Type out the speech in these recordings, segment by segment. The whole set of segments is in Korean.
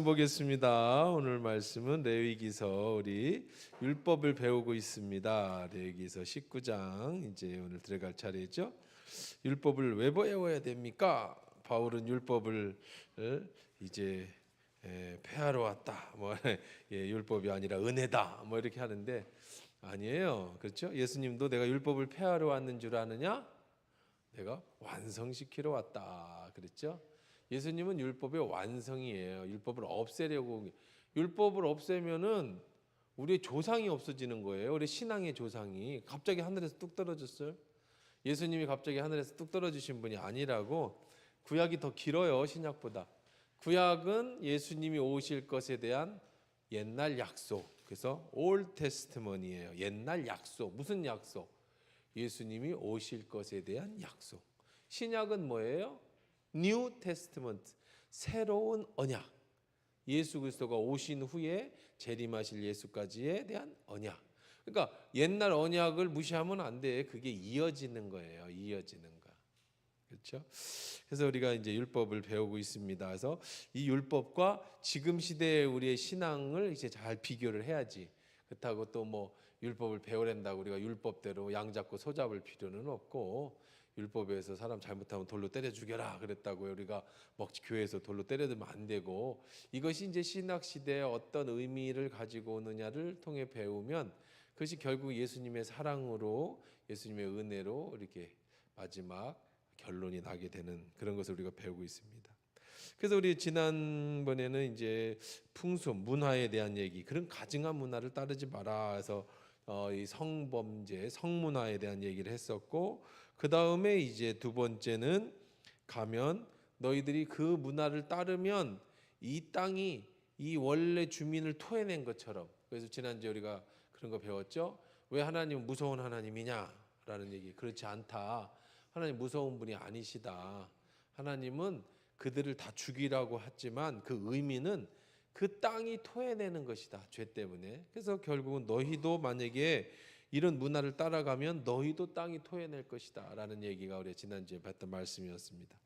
보겠습니다. 오늘 말씀은 레위기서 우리 율법을 배우고 있습니다. 레위기서 19장 이제 오늘 들어갈 차례죠. 율법을 왜 배워야 됩니까? 바울은 율법을 이제 폐하러 왔다. 율법이 아니라 은혜다. 이렇게 하는데 아니에요. 그렇죠? 예수님도 내가 율법을 폐하러 왔는 줄 아느냐? 내가 완성시키러 왔다. 그랬죠? 예수님은 율법의 완성이에요. 율법을 없애려고. 율법을 없애면은 우리의 조상이 없어지는 거예요. 우리 신앙의 조상이 갑자기 하늘에서 뚝 떨어졌어요. 예수님이 갑자기 하늘에서 뚝 떨어지신 분이 아니라고. 구약이 더 길어요, 신약보다. 구약은 예수님이 오실 것에 대한 옛날 약속. 그래서 올 테스트먼이에요. 옛날 약속. 무슨 약속? 예수님이 오실 것에 대한 약속. 신약은 뭐예요? 뉴 테스트먼트, 새로운 언약. 예수 그리스도가 오신 후에 재림하실 예수까지에 대한 언약. 그러니까 옛날 언약을 무시하면 안 돼. 그게 이어지는 거예요. 이어지는 거. 그렇죠? 그래서 우리가 이제 율법을 배우고 있습니다. 그래서 이 율법과 지금 시대의 우리의 신앙을 이제 잘 비교를 해야지. 그렇다고 또 뭐 율법을 배우란다고 우리가 율법대로 양 잡고 소 잡을 필요는 없고, 율법에서 사람 잘못하면 돌로 때려 죽여라 그랬다고 우리가 교회에서 돌로 때려들면 안 되고, 이것이 이제 신학 시대에 어떤 의미를 가지고 오느냐를 통해 배우면 그것이 결국 예수님의 사랑으로, 예수님의 은혜로 이렇게 마지막 결론이 나게 되는 그런 것을 우리가 배우고 있습니다. 그래서 우리 지난번에는 이제 풍습, 문화에 대한 얘기, 그런 가증한 문화를 따르지 마라 해서 이 성범죄, 성문화에 대한 얘기를 했었고, 그 다음에 이제 두 번째는 가면 너희들이 그 문화를 따르면 이 땅이 이 원래 주민을 토해낸 것처럼. 그래서 지난주에 우리가 그런 거 배웠죠. 왜 하나님은 무서운 하나님이냐라는 얘기. 그렇지 않다. 하나님 무서운 분이 아니시다. 하나님은 그들을 다 죽이라고 했지만 그 의미는 그 땅이 토해내는 것이다. 죄 때문에. 그래서 결국은 너희도 만약에 이런 문화를 따라가면 너희도 땅이 토해낼 것이다 라는 얘기가 우리 지난주에 봤던 말씀이었습니다.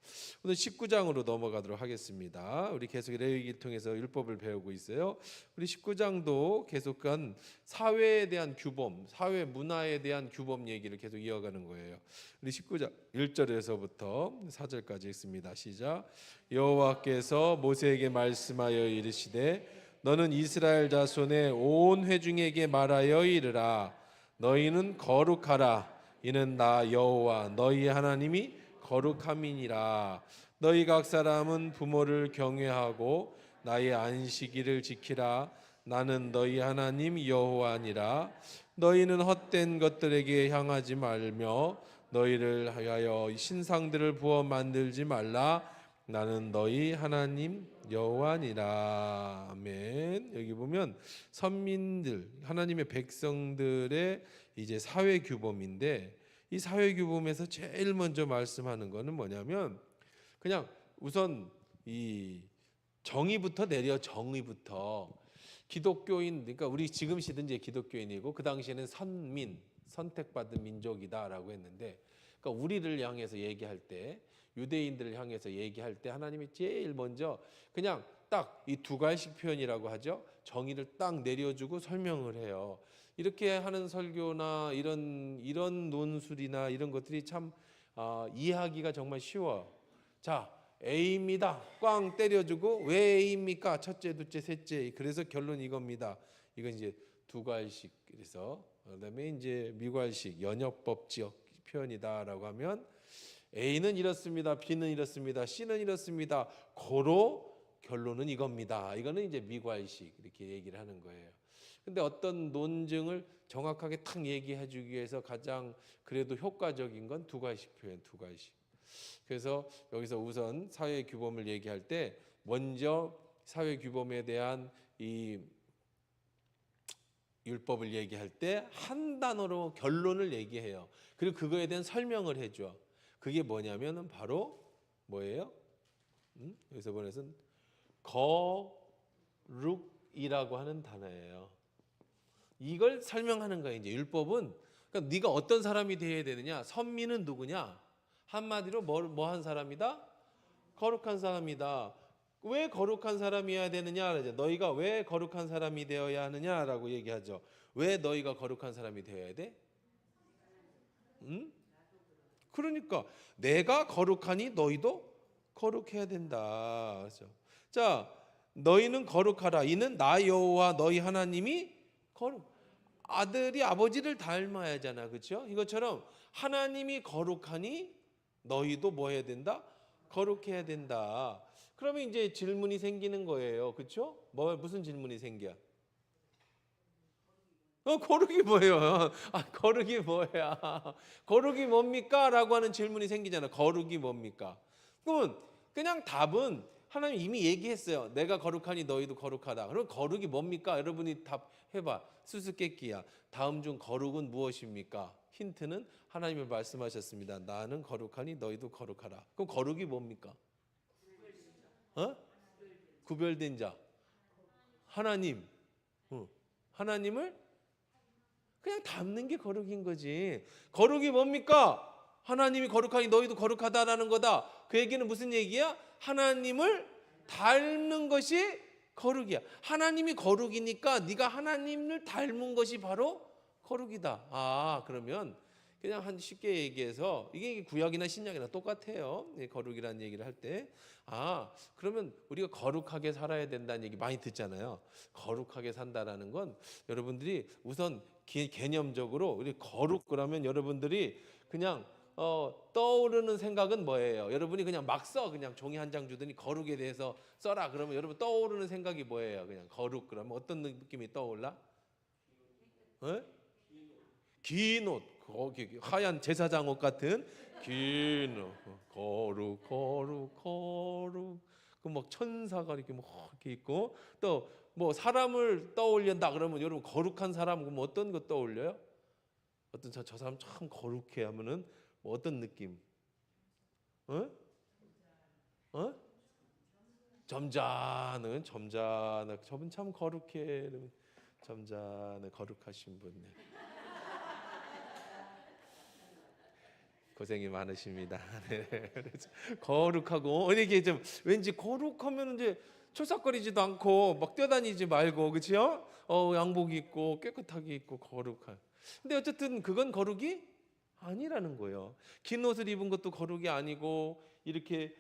오늘 19장으로 넘어가도록 하겠습니다. 우리 계속 레위기를 통해서 율법을 배우고 있어요. 우리 19장도 계속한 사회에 대한 규범, 사회 문화에 대한 규범 얘기를 계속 이어가는 거예요. 우리 19장 1절에서부터 4절까지 읽습니다. 시작. 여호와께서 모세에게 말씀하여 이르시되 너는 이스라엘 자손의 온 회중에게 말하여 이르라. 너희는 거룩하라. 이는 나 여호와 너희 하나님이 거룩함이니라. 너희 각 사람은 부모를 경외하고 나의 안식일을 지키라. 나는 너희 하나님 여호와니라. 너희는 헛된 것들에게 향하지 말며 너희를 하여 신상들을 부어 만들지 말라. 나는 너희 하나님 여호와니라. 아멘. 여기 보면 선민들, 하나님의 백성들의 이제 사회 규범인데, 이 사회 규범에서 제일 먼저 말씀하는 거는 뭐냐면 그냥 우선 이 정의부터 내려. 정의부터. 기독교인, 그러니까 우리 지금 시대는 이제 기독교인이고 그 당시에는 선민, 선택받은 민족이다라고 했는데, 그러니까 우리를 향해서 얘기할 때, 유대인들을 향해서 얘기할 때 하나님이 제일 먼저 그냥 딱 이 두 가지씩 표현이라고 하죠. 정의를 딱 내려주고 설명을 해요. 이렇게 하는 설교나 이런 논술이나 이런 것들이 참 이해하기가 정말 쉬워. 자, A입니다. 꽝 때려주고 왜 A입니까? 첫째, 둘째, 셋째. 그래서 결론 이겁니다. 이건 이제 두 가지씩. 그래서 그다음에 이제 미괄식 연역법적 표현이다라고 하면 A는 이렇습니다. B는 이렇습니다. C는 이렇습니다. 고로 결론은 이겁니다. 이거는 이제 미괄식 이렇게 얘기를 하는 거예요. 근데 어떤 논증을 정확하게 탁 얘기해 주기 위해서 가장 그래도 효과적인 건 두 가지씩 표현, 두 가지씩. 그래서 여기서 우선 사회 규범을 얘기할 때 먼저 사회 규범에 대한 이 율법을 얘기할 때 한 단어로 결론을 얘기해요. 그리고 그거에 대한 설명을 해줘. 그게 뭐냐면은 바로 뭐예요? 여기서 보내선 거룩이라고 하는 단어예요. 이걸 설명하는 거예요. 이제 율법은, 그러니까 네가 어떤 사람이 되어야 되느냐? 선민은 누구냐? 한마디로 뭐 한 사람이다? 거룩한 사람이다. 왜 거룩한 사람이어야 되느냐? 너희가 왜 거룩한 사람이 되어야 하느냐라고 얘기하죠. 왜 너희가 거룩한 사람이 되어야 돼? 응? 그러니까 내가 거룩하니 너희도 거룩해야 된다. 그렇죠? 자, 너희는 거룩하라. 이는 나 여호와 너희 하나님이 거룩. 아들이 아버지를 닮아야 하잖아. 그렇죠? 이것처럼 하나님이 거룩하니 너희도 뭐 해야 된다? 거룩해야 된다. 그러면 이제 질문이 생기는 거예요. 그렇죠? 무슨 질문이 생겨? 거룩이 뭐예요? 거룩이 뭐야? 거룩이 뭡니까? 라고 하는 질문이 생기잖아. 거룩이 뭡니까? 그러면 그냥 답은 하나님 이미 얘기했어요. 내가 거룩하니 너희도 거룩하다. 그럼 거룩이 뭡니까? 여러분이 답해봐. 수수께끼야. 다음 중 거룩은 무엇입니까? 힌트는 하나님이 말씀하셨습니다. 나는 거룩하니 너희도 거룩하라. 그럼 거룩이 뭡니까? 구별된 자. 하나님. 하나님을 그냥 닮는 게 거룩인 거지. 거룩이 뭡니까? 하나님이 거룩하니 너희도 거룩하다라는 거다. 그 얘기는 무슨 얘기야? 하나님을 닮는 것이 거룩이야. 하나님이 거룩이니까 네가 하나님을 닮은 것이 바로 거룩이다. 그러면 그냥 쉽게 얘기해서 이게 구약이나 신약이나 똑같아요. 거룩이라는 얘기를 할 때. 그러면 우리가 거룩하게 살아야 된다는 얘기 많이 듣잖아요. 거룩하게 산다라는 건 여러분들이 우선 개념적으로 우리 거룩 그러면 여러분들이 그냥 떠오르는 생각은 뭐예요? 여러분이 그냥 막 써. 그냥 종이 한 장 주더니 거룩에 대해서 써라. 그러면 여러분 떠오르는 생각이 뭐예요? 그냥 거룩 그러면 어떤 느낌이 떠올라? 긴 옷. 거기 하얀 제사장 옷 같은 긴 거룩 그 막 천사가 이렇게 뭐 이렇게 있고 또 뭐 사람을 떠올린다 그러면 여러분 거룩한 사람 그럼 어떤 거 떠올려요? 어떤 저 사람 참 거룩해 하면은 뭐 어떤 느낌? 점잖은 저분 참 거룩해. 점잖은 거룩하신 분. 고생이 많으십니다. 네. 거룩하고 이게 좀 왠지 거룩하면 이제 철삭거리지도 않고 막 뛰어다니지 말고 그렇죠? 양복 입고 깨끗하게 입고 거룩한. 근데 어쨌든 그건 거룩이 아니라는 거예요. 긴 옷을 입은 것도 거룩이 아니고 이렇게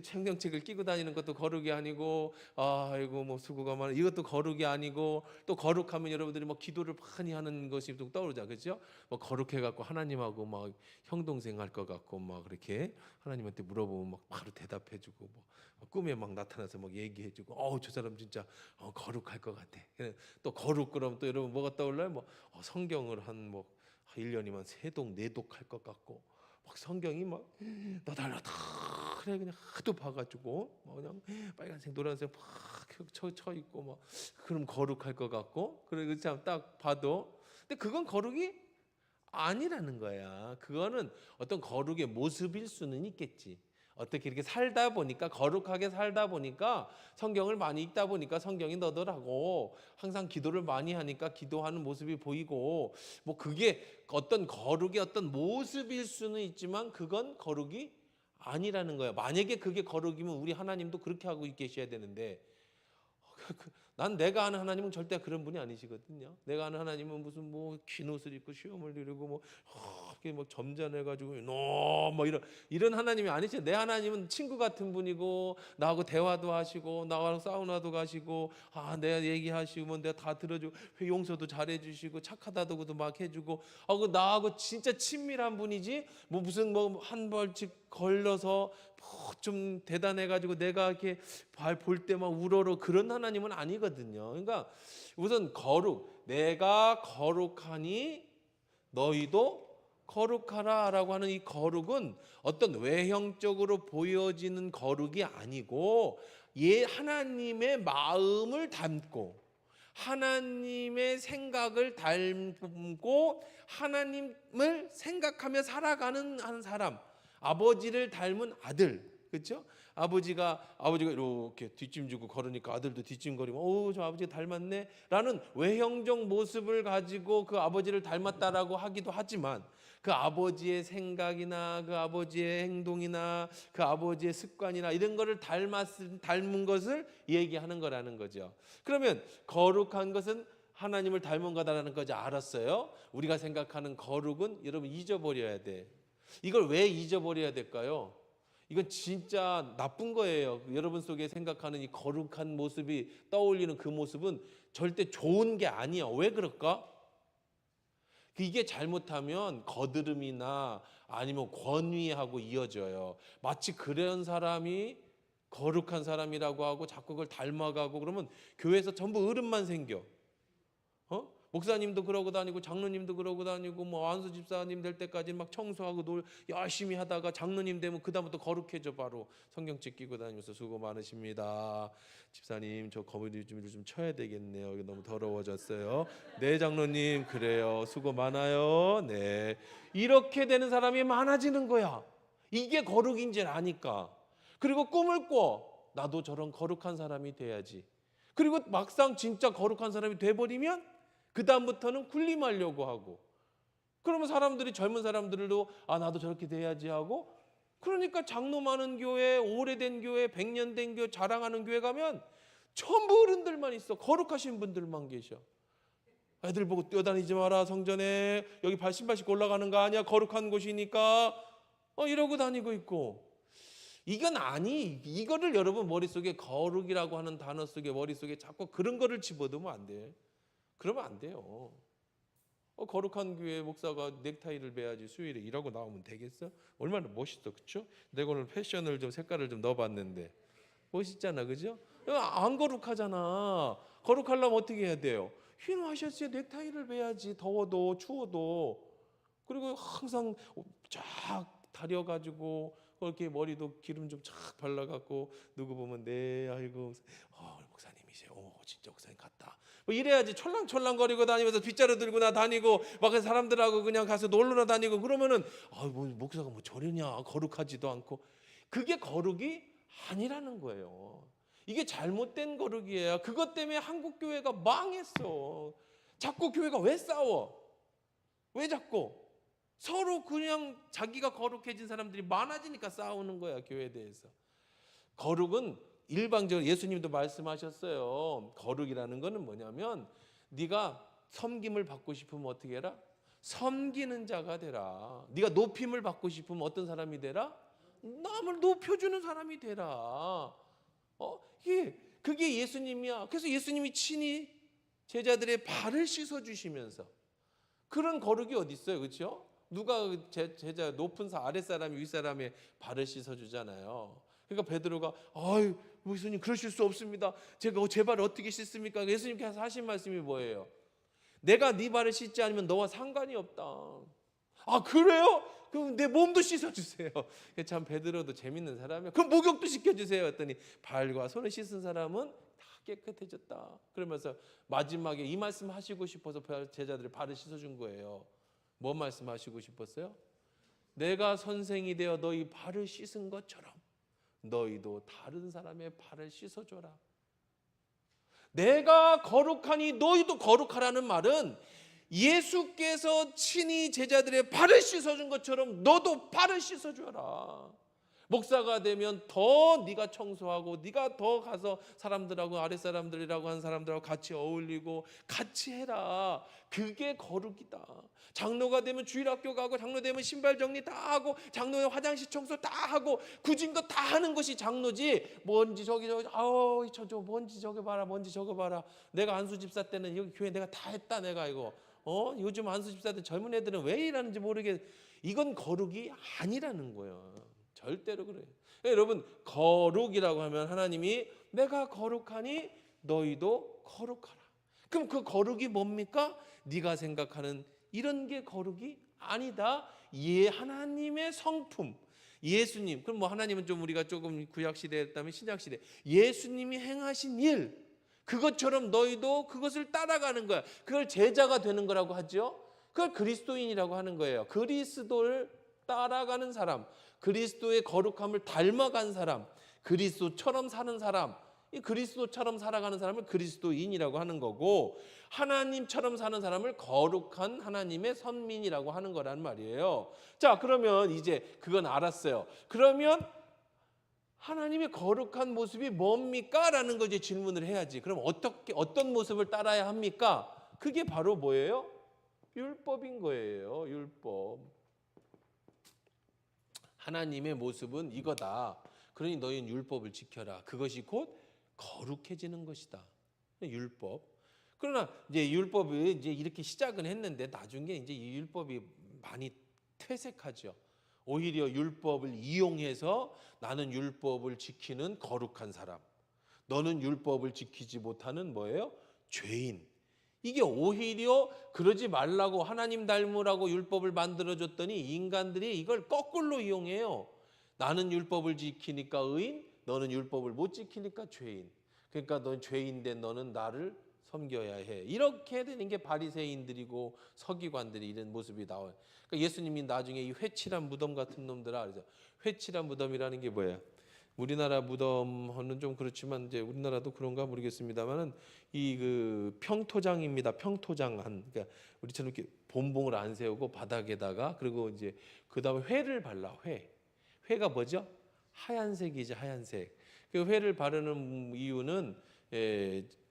청경책을 끼고 다니는 것도 거룩이 아니고 아이고 뭐 수고가 많아 이것도 거룩이 아니고 또 거룩하면 여러분들이 뭐 기도를 많이 하는 것이 또 떠오르자 그렇죠? 뭐 거룩해 갖고 하나님하고 막 형 동생 할 것 같고 막 그렇게 하나님한테 물어보면 막 바로 대답해주고 뭐 꿈에 막 나타나서 막 얘기해주고 저 사람 진짜 거룩할 것 같아. 또 거룩 그럼 또 여러분 뭐가 떠올라요? 뭐 성경을 한 뭐 1년이면 3독 4독 할 것 같고. 막 성경이 막 너달나다 그래 그냥 하도 봐가지고 그냥 빨간색 노란색 막 쳐 있고 막 그럼 거룩할 것 같고 그래 참 딱 봐도 근데 그건 거룩이 아니라는 거야. 그거는 어떤 거룩의 모습일 수는 있겠지. 어떻게 이렇게 살다 보니까 거룩하게 살다 보니까 성경을 많이 읽다 보니까 성경이 너덜하고 항상 기도를 많이 하니까 기도하는 모습이 보이고 뭐 그게 어떤 거룩의 어떤 모습일 수는 있지만 그건 거룩이 아니라는 거야. 만약에 그게 거룩이면 우리 하나님도 그렇게 하고 계셔야 되는데 난 내가 아는 하나님은 절대 그런 분이 아니시거든요. 내가 아는 하나님은 무슨 뭐 긴 옷을 입고 시험을 이루고 뭐 이렇게 뭐 점잖해가지고 뭐 이런 하나님이 아니죠. 내 하나님은 친구 같은 분이고 나하고 대화도 하시고 나하고 사우나도 가시고 내가 얘기하시고 내가 다 들어주고 용서도 잘해주시고 착하다고도 막 해주고 그 나하고 진짜 친밀한 분이지 뭐 무슨 뭐 한 벌씩 걸러서 좀 대단해가지고 내가 이렇게 볼 때 막 우러러 그런 하나님은 아니거든요. 그러니까 우선 거룩, 내가 거룩하니 너희도 거룩하라라고 하는 이 거룩은 어떤 외형적으로 보여지는 거룩이 아니고 하나님의 마음을 담고 하나님의 생각을 닮고 하나님을 생각하며 살아가는 한 사람. 아버지를 닮은 아들, 그렇죠? 아버지가 이렇게 뒷짐지고 걸으니까 아들도 뒷짐거리면 저 아버지가 닮았네라는 외형적 모습을 가지고 그 아버지를 닮았다라고 하기도 하지만 그 아버지의 생각이나 그 아버지의 행동이나 그 아버지의 습관이나 이런 거를 닮은 것을 얘기하는 거라는 거죠. 그러면 거룩한 것은 하나님을 닮은 거다라는 거지 알았어요? 우리가 생각하는 거룩은 여러분 잊어버려야 돼. 이걸 왜 잊어버려야 될까요? 이건 진짜 나쁜 거예요. 여러분 속에 생각하는 이 거룩한 모습이 떠올리는 그 모습은 절대 좋은 게 아니야. 왜 그럴까? 이게 잘못하면 거드름이나 아니면 권위하고 이어져요. 마치 그런 사람이 거룩한 사람이라고 하고 자꾸 그걸 닮아가고 그러면 교회에서 전부 어른만 생겨. 목사님도 그러고 다니고 장로님도 그러고 다니고 뭐 안수 집사님 될 때까지 막 청소하고 열심히 하다가 장로님 되면 그다음부터 거룩해져. 바로 성경책 끼고 다니면서 수고 많으십니다. 집사님 저 거미줄을 좀 쳐야 되겠네요. 이거 너무 더러워졌어요. 네 장로님 그래요. 수고 많아요. 네. 이렇게 되는 사람이 많아지는 거야. 이게 거룩인 줄 아니까. 그리고 꿈을 꿔. 나도 저런 거룩한 사람이 돼야지. 그리고 막상 진짜 거룩한 사람이 돼버리면 그 다음부터는 군림하려고 하고, 그러면 사람들이 젊은 사람들도 나도 저렇게 돼야지 하고, 그러니까 장로 많은 교회, 오래된 교회, 100년 된 교회, 자랑하는 교회 가면 전부 어른들만 있어. 거룩하신 분들만 계셔. 애들 보고 뛰어다니지 마라 성전에, 여기 신발 신고 올라가는 거 아니야, 거룩한 곳이니까 이러고 다니고 있고. 이건 이거를 여러분 머릿속에 거룩이라고 하는 단어 속에 머릿속에 자꾸 그런 거를 집어넣으면 안 돼. 그러면 안 돼요. 거룩한 교회 목사가 넥타이를 매야지 수요일에 일하고 나오면 되겠어? 얼마나 멋있어, 그렇죠? 내가 오늘 패션을 좀 색깔을 좀 넣어봤는데 멋있잖아, 그죠? 안 거룩하잖아. 거룩하려면 어떻게 해야 돼요? 흰 와이셔츠에 넥타이를 매야지. 더워도 추워도. 그리고 항상 쫙 다려가지고 그렇게 머리도 기름 좀 쫙 발라갖고 누구 보면 아이고 목사님이세요. 진짜 목사님 같다. 뭐 이래야지. 철랑철랑거리고 다니면서 빗자루 들고 다니고 막 사람들하고 그냥 가서 놀러 다니고 그러면은 목사가 뭐 저러냐, 거룩하지도 않고. 그게 거룩이 아니라는 거예요. 이게 잘못된 거룩이에요. 그것 때문에 한국 교회가 망했어. 자꾸 교회가 왜 싸워? 왜 자꾸? 서로 그냥 자기가 거룩해진 사람들이 많아지니까 싸우는 거야, 교회에 대해서. 거룩은 일방적으로 예수님도 말씀하셨어요. 거룩이라는 거는 뭐냐면 네가 섬김을 받고 싶으면 어떻게 해라? 섬기는 자가 되라. 네가 높임을 받고 싶으면 어떤 사람이 되라? 남을 높여주는 사람이 되라. 그게 예수님이야. 그래서 예수님이 친히 제자들의 발을 씻어주시면서, 그런 거룩이 어디 있어요, 그렇죠? 누가 제자 높은 아랫사람이 윗사람의 발을 씻어주잖아요. 그러니까 베드로가 예수님 그러실 수 없습니다. 제가 제 발을 어떻게 씻습니까? 예수님께서 하신 말씀이 뭐예요? 내가 네 발을 씻지 않으면 너와 상관이 없다. 그래요? 그럼 내 몸도 씻어주세요. 참 베드로도 재밌는 사람이야. 그럼 목욕도 시켜주세요 했더니 발과 손을 씻은 사람은 다 깨끗해졌다. 그러면서 마지막에 이 말씀 하시고 싶어서 제자들의 발을 씻어준 거예요. 뭔 말씀하시고 싶었어요? 내가 선생이 되어 너희 발을 씻은 것처럼 너희도 다른 사람의 발을 씻어줘라. 내가 거룩하니 너희도 거룩하라는 말은 예수께서 친히 제자들의 발을 씻어준 것처럼 너도 발을 씻어줘라. 목사가 되면 더 네가 청소하고 네가 더 가서 사람들하고 아랫사람들이라고 하는 사람들하고 같이 어울리고 같이 해라. 그게 거룩이다. 장로가 되면 주일학교 가고, 장로 되면 신발 정리 다 하고, 장로의 화장실 청소 다 하고, 굳은 거 다 하는 것이 장로지. 먼지 저기 저 먼지 저기 봐라, 먼지 저거 봐라. 내가 안수 집사 때는 여기 교회 내가 다 했다. 내가 이거 요즘 안수 집사들 젊은 애들은 왜 이러는지 모르게. 이건 거룩이 아니라는 거예요. 절대로 그래요. 여러분, 거룩이라고 하면 하나님이 내가 거룩하니 너희도 거룩하라. 그럼 그 거룩이 뭡니까? 네가 생각하는 이런 게 거룩이 아니다. 하나님의 성품, 예수님. 그럼 뭐 하나님은 좀 우리가 조금 구약 시대였다면 신약 시대, 예수님이 행하신 일, 그것처럼 너희도 그것을 따라가는 거야. 그걸 제자가 되는 거라고 하죠. 그걸 그리스도인이라고 하는 거예요. 그리스도를 따라가는 사람, 그리스도의 거룩함을 닮아간 사람, 그리스도처럼 사는 사람, 이 그리스도처럼 살아가는 사람을 그리스도인이라고 하는 거고, 하나님처럼 사는 사람을 거룩한 하나님의 선민이라고 하는 거란 말이에요. 자, 그러면 이제 그건 알았어요. 그러면 하나님의 거룩한 모습이 뭡니까? 라는 거 이제 질문을 해야지. 그럼 어떤 모습을 따라야 합니까? 그게 바로 뭐예요? 율법인 거예요. 율법. 하나님의 모습은 이거다. 그러니 너희는 율법을 지켜라. 그것이 곧 거룩해지는 것이다. 율법. 그러나 이제 율법이 이제 이렇게 시작은 했는데 나중에 이제 이 율법이 많이 퇴색하죠. 오히려 율법을 이용해서 나는 율법을 지키는 거룩한 사람, 너는 율법을 지키지 못하는 뭐예요? 죄인. 이게 오히려 그러지 말라고 하나님 닮으라고 율법을 만들어줬더니 인간들이 이걸 거꾸로 이용해요. 나는 율법을 지키니까 의인, 너는 율법을 못 지키니까 죄인. 그러니까 넌 죄인된 너는 나를 섬겨야 해. 이렇게 되는 게 바리새인들이고 서기관들이 이런 모습이 나와요. 그러니까 예수님이 나중에 이 회칠한 무덤 같은 놈들아, 그래서 회칠한 무덤이라는 게 뭐예요? 우리나라 무덤은 좀 그렇지만 이제 우리나라도 그런가 모르겠습니다만은 이 그 평토장입니다. 평토장한, 그러니까 우리처럼 이렇게 본봉을 안 세우고 바닥에다가, 그리고 이제 그 다음에 회를 발라. 회가 뭐죠? 하얀색이죠, 하얀색. 그 회를 바르는 이유는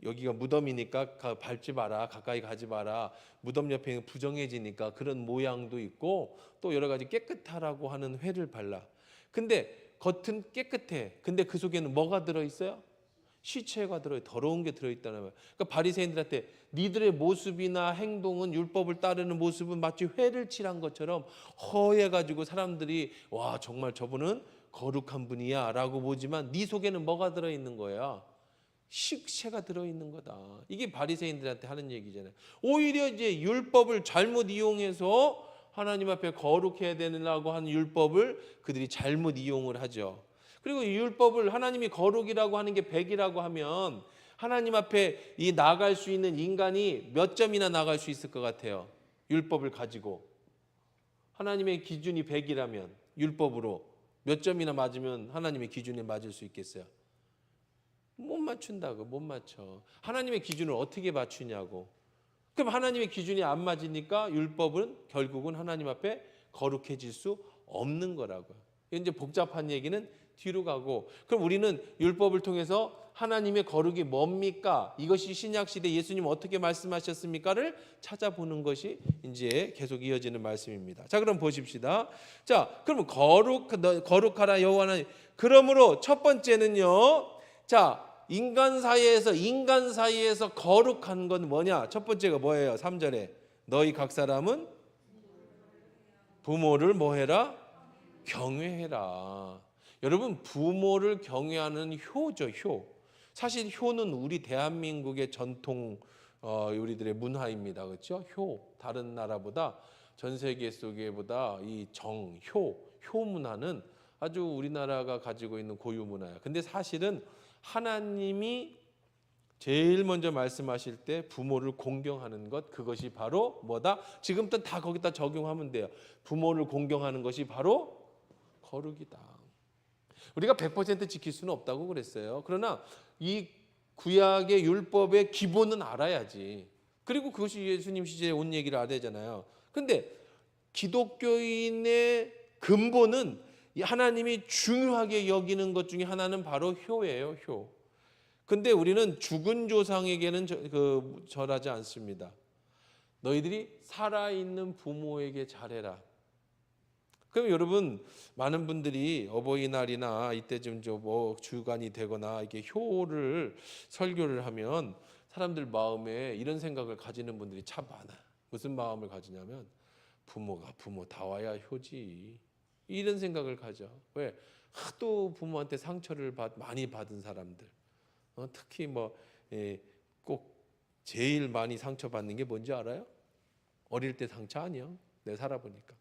여기가 무덤이니까 밟지 마라, 가까이 가지 마라. 무덤 옆에 부정해지니까 그런 모양도 있고, 또 여러 가지 깨끗하라고 하는 회를 발라. 근데 겉은 깨끗해. 근데 그 속에는 뭐가 들어있어요? 시체가 들어요. 더러운 게 들어있다는 거예요. 그러니까 바리새인들한테 니들의 모습이나 행동은, 율법을 따르는 모습은 마치 회를 칠한 것처럼 허해가지고 사람들이 와, 정말 저분은 거룩한 분이야 라고 보지만 네 속에는 뭐가 들어있는 거야? 식체가 들어있는 거다. 이게 바리새인들한테 하는 얘기잖아요. 오히려 이제 율법을 잘못 이용해서 하나님 앞에 거룩해야 되느라고 하는 율법을 그들이 잘못 이용을 하죠. 그리고 이 율법을, 하나님이 거룩이라고 하는 게 100이라고 하면 하나님 앞에 이 나갈 수 있는 인간이 몇 점이나 나갈 수 있을 것 같아요? 율법을 가지고. 하나님의 기준이 100이라면 율법으로 몇 점이나 맞으면 하나님의 기준에 맞을 수 있겠어요? 못 맞춘다고. 못 맞춰. 하나님의 기준을 어떻게 맞추냐고. 그럼 하나님의 기준이 안 맞으니까 율법은 결국은 하나님 앞에 거룩해질 수 없는 거라고요. 이제 복잡한 얘기는 뒤로 가고, 그럼 우리는 율법을 통해서 하나님의 거룩이 뭡니까? 이것이 신약시대 예수님 어떻게 말씀하셨습니까를 찾아보는 것이 이제 계속 이어지는 말씀입니다. 자, 그럼 보십시다. 자, 그러면 거룩하라 여호와 하나님. 그러므로 첫 번째는요. 자, 인간 사이에서 거룩한 건 뭐냐? 첫 번째가 뭐예요? 3절에 너희 각 사람은 부모를 뭐해라? 경외해라. 여러분, 부모를 경외하는 효죠, 효. 사실 효는 우리 대한민국의 전통 우리들의 문화입니다. 그렇죠? 효. 다른 나라보다, 전 세계 속에보다 이 효 문화는 아주 우리나라가 가지고 있는 고유 문화예요. 근데 사실은 하나님이 제일 먼저 말씀하실 때 부모를 공경하는 것, 그것이 바로 뭐다? 지금부터 다 거기다 적용하면 돼요. 부모를 공경하는 것이 바로 거룩이다. 우리가 100% 지킬 수는 없다고 그랬어요. 그러나 이 구약의 율법의 기본은 알아야지. 그리고 그것이 예수님 시대에 온 얘기를 알아야 되잖아요. 근데 기독교인의 근본은 하나님이 중요하게 여기는 것 중에 하나는 바로 효예요, 효. 근데 우리는 죽은 조상에게는 절하지 않습니다. 너희들이 살아있는 부모에게 잘해라. 그럼 여러분, 많은 분들이 어버이날이나 이때쯤 주간이 되거나 이렇게 효를 설교를 하면 사람들 마음에 이런 생각을 가지는 분들이 참 많아. 무슨 마음을 가지냐면 부모가 다 와야 효지. 이런 생각을 가져. 왜? 하도 부모한테 상처를 많이 받은 사람들. 특히 꼭 제일 많이 상처받는 게 뭔지 알아요? 어릴 때 상처 아니야. 내가 살아보니까.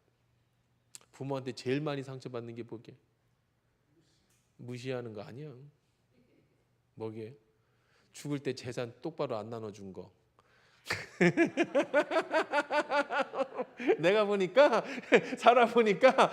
부모한테 제일 많이 상처받는 게 뭐게? 무시하는 거 아니야. 뭐게? 죽을 때 재산 똑바로 안 나눠준 거. 내가 보니까 살아보니까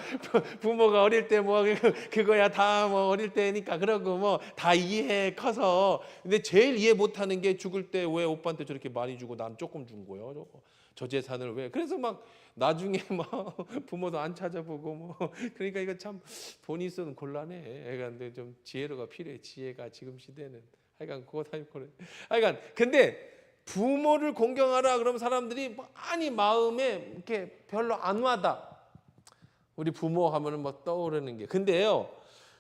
부모가 어릴 때 뭐 그거야 다 뭐 어릴 때니까 그러고 뭐 다 이해해 커서. 근데 제일 이해 못하는 게 죽을 때 왜 오빠한테 저렇게 많이 주고 난 조금 준 거예요. 저 재산을 왜? 그래서 막 나중에 막 부모도 안 찾아보고 뭐 그러니까 이거 참 돈이 있어도 곤란해. 근데 좀 지혜로가 필요해. 지혜가 지금 시대는. 하여간 그거 다 그래. 하여간 근데 부모를 공경하라 그러면 사람들이 많이 마음에 이렇게 별로 안 와닿아. 우리 부모 하면은 막 떠오르는 게. 근데요.